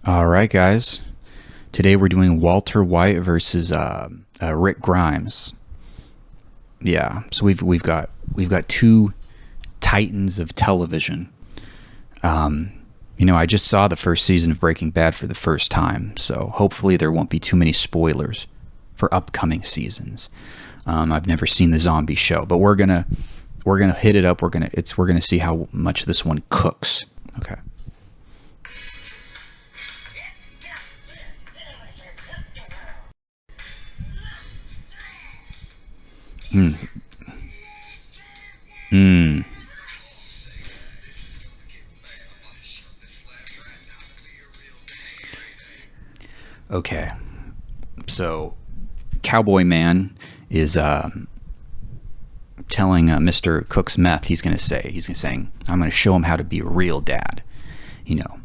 All right, guys. Today we're doing Walter White versus Rick Grimes. Yeah, so we've got two titans of television. I just saw the first season of Breaking Bad for the first time, so hopefully there won't be too many spoilers for upcoming seasons. I've never seen the zombie show, but we're gonna hit it up. We're gonna see how much this one cooks. Okay. Hmm. Hmm. Okay. So, Cowboy Man is telling Mr. Cook's meth. He's saying, "I'm going to show him how to be a real dad." You know,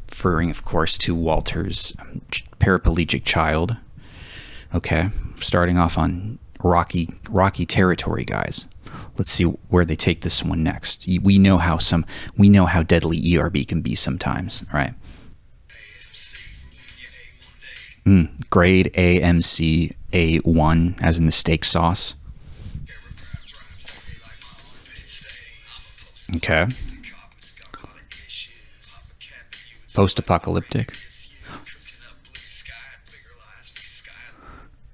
referring, of course, to Walter's paraplegic child. Okay, starting off on rocky territory, guys. Let's see where they take this one next. We know how deadly ERB can be sometimes, right? Grade AMC A1, as in the steak sauce. Okay. Post-apocalyptic.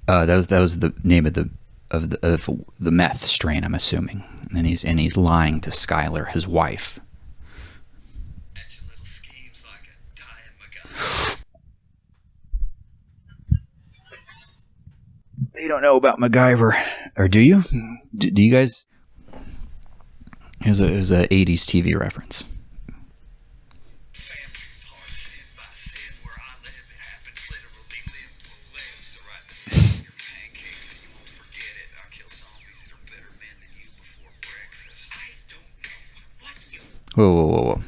That was the name of the meth strain, I'm assuming, and he's lying to Skylar, his wife. You don't know about MacGyver, or do you? Do you guys? It was a 80s TV reference. Whoa.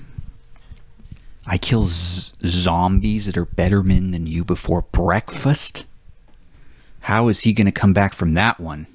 I kill zombies that are better men than you before breakfast? How is he going to come back from that one?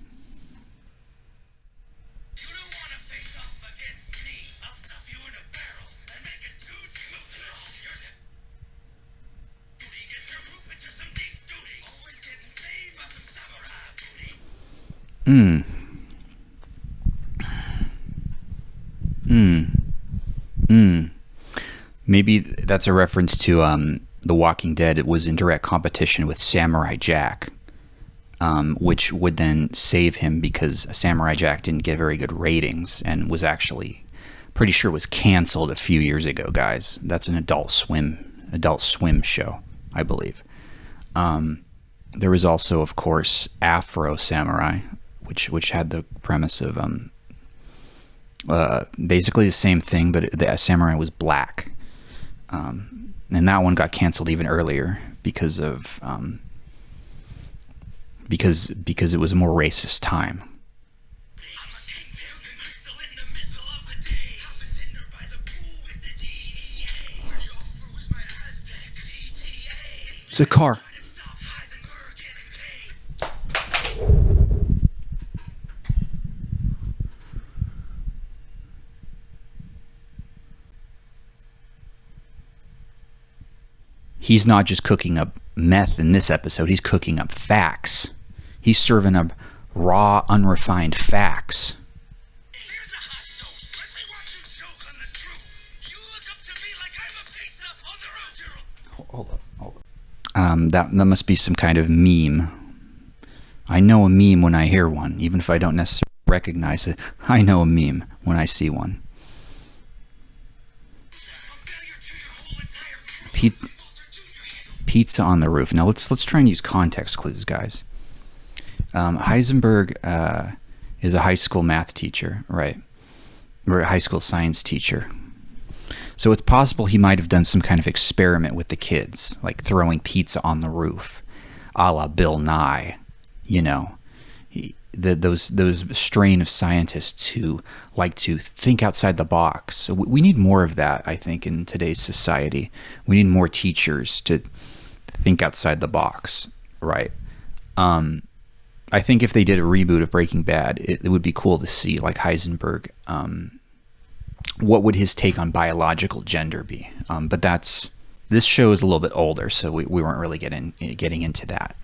Maybe that's a reference to The Walking Dead. It was in direct competition with Samurai Jack, which would then save him because Samurai Jack didn't get very good ratings and was actually pretty sure was canceled a few years ago, guys. That's an Adult Swim show, I believe. There was also, of course, Afro Samurai, which had the premise of basically the same thing, but the samurai was black. And that one got canceled even earlier because of because it was a more racist time. It's a car. He's not just cooking up meth in this episode, he's cooking up facts. He's serving up raw, unrefined facts. Hold up. That must be some kind of meme. I know a meme when I hear one, even if I don't necessarily recognize it. I know a meme when I see one. Pizza on the roof. Now let's try and use context clues, guys. Heisenberg is a high school math teacher, right? Or a high school science teacher. So it's possible he might have done some kind of experiment with the kids, like throwing pizza on the roof, a la Bill Nye. You know, those strain of scientists who like to think outside the box. So we need more of that, I think, in today's society. We need more teachers to think outside the box, right? I think if they did a reboot of Breaking Bad, it would be cool to see, like, Heisenberg. What would his take on biological gender be? But that's This show is a little bit older, so we weren't really getting into that.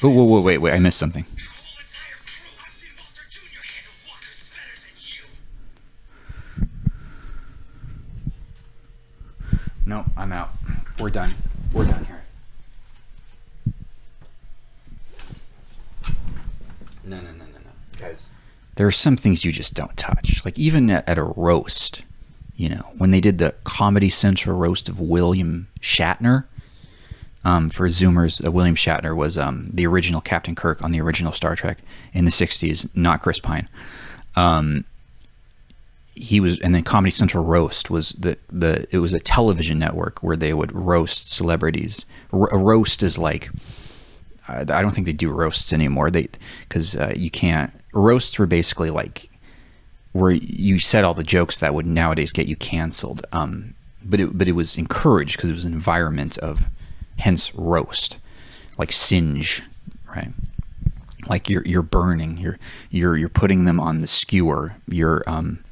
Oh, whoa, wait, I missed something. No, I'm out. We're done. We're done here. No. Guys, there are some things you just don't touch. Like even at a roast, when they did the Comedy Central roast of William Shatner, for Zoomers, William Shatner was the original Captain Kirk on the original Star Trek in the 60s, not Chris Pine. He was, and then Comedy Central roast was it was a television network where they would roast celebrities. A roast is like, I don't think they do roasts anymore. Because you can't. Roasts were basically like where you said all the jokes that would nowadays get you canceled. But it was encouraged because it was an environment of, hence roast, like singe, right? Like you're burning, you're putting them on the skewer.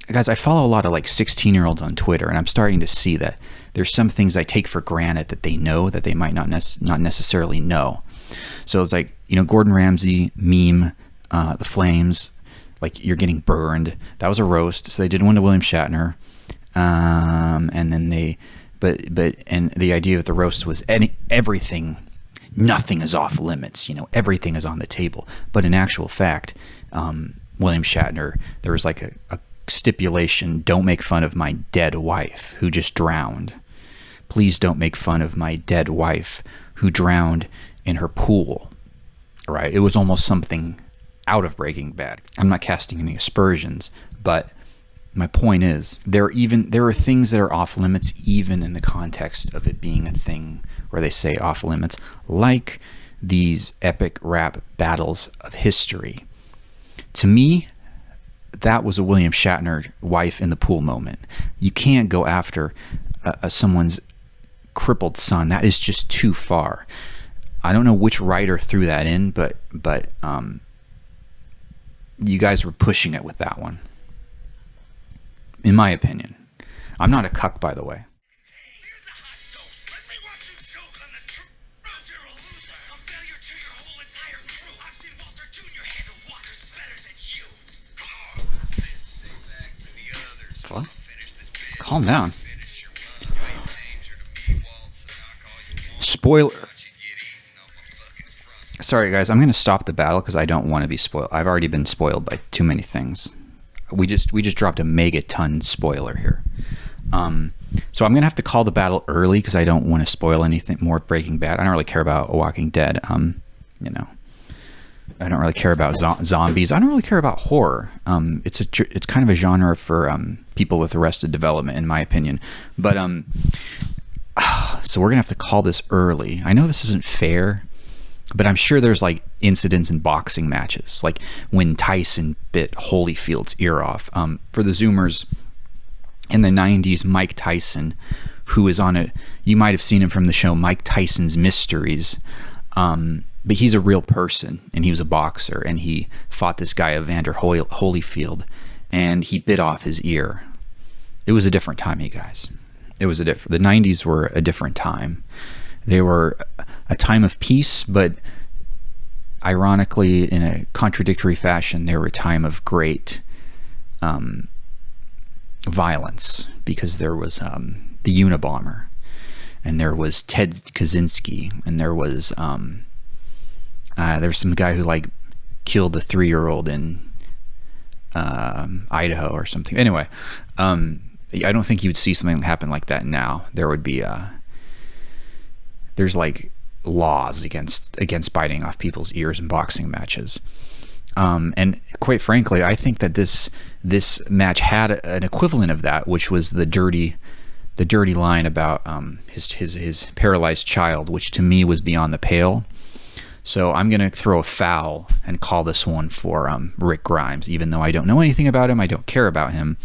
Guys, I follow a lot of like 16-year-olds on Twitter, and I'm starting to see that there's some things I take for granted that they know that they might not necessarily know. So it's like, Gordon Ramsay meme, the flames, like you're getting burned. That was a roast. So they did one to William Shatner, and then and the idea of the roast was everything. Nothing is off limits, everything is on the table. But in actual fact, William Shatner, there was like a stipulation: don't make fun of my dead wife who just drowned. Please don't make fun of my dead wife who drowned in her pool. Right? It was almost something out of Breaking Bad. I'm not casting any aspersions, but my point is there are things that are off limits even in the context of it being a thing where they say off limits, like these epic rap battles of history. To me, that was a William Shatner wife in the pool moment. You can't go after someone's crippled son. That is just too far. I don't know which writer threw that in, but you guys were pushing it with that one, in my opinion. I'm not a cuck, by the way. What? Calm down. Spoiler. Sorry, guys. I'm going to stop the battle because I don't want to be spoiled. I've already been spoiled by too many things. We just dropped a megaton spoiler here. So I'm going to have to call the battle early because I don't want to spoil anything more Breaking Bad. I don't really care about Walking Dead. I don't really care about zombies. I don't really care about horror. It's kind of a genre for people with Arrested Development, in my opinion. But so we're gonna have to call this early. I know this isn't fair, but I'm sure there's like incidents in boxing matches, like when Tyson bit Holyfield's ear off. For the Zoomers, in the 90s, Mike Tyson, who is you might have seen him from the show Mike Tyson's Mysteries. But he's a real person, and he was a boxer, and he fought this guy, Evander Holyfield, and he bit off his ear. It was a different time, you guys. The 90s were a different time. They were a time of peace, but ironically, in a contradictory fashion, they were a time of great violence, because there was the Unabomber, and there was Ted Kaczynski, and there was there's some guy who like killed a 3-year-old in Idaho or something. Anyway, I don't think you would see something happen like that now. There would be there's like laws against biting off people's ears in boxing matches. And quite frankly, I think that this match had an equivalent of that, which was the dirty line about his paralyzed child, which to me was beyond the pale. So I'm going to throw a foul and call this one for Rick Grimes, even though I don't know anything about him. I don't care about him.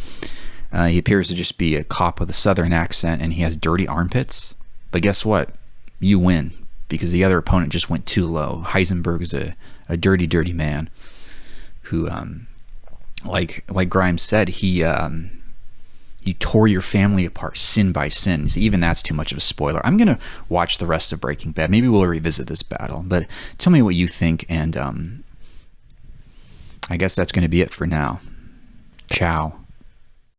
He appears to just be a cop with a southern accent, and he has dirty armpits. But guess what? You win, because the other opponent just went too low. Heisenberg is a dirty, dirty man who, like Grimes said, he You tore your family apart, sin by sin. So even that's too much of a spoiler. I'm going to watch the rest of Breaking Bad. Maybe we'll revisit this battle. But tell me what you think, and I guess that's going to be it for now. Ciao.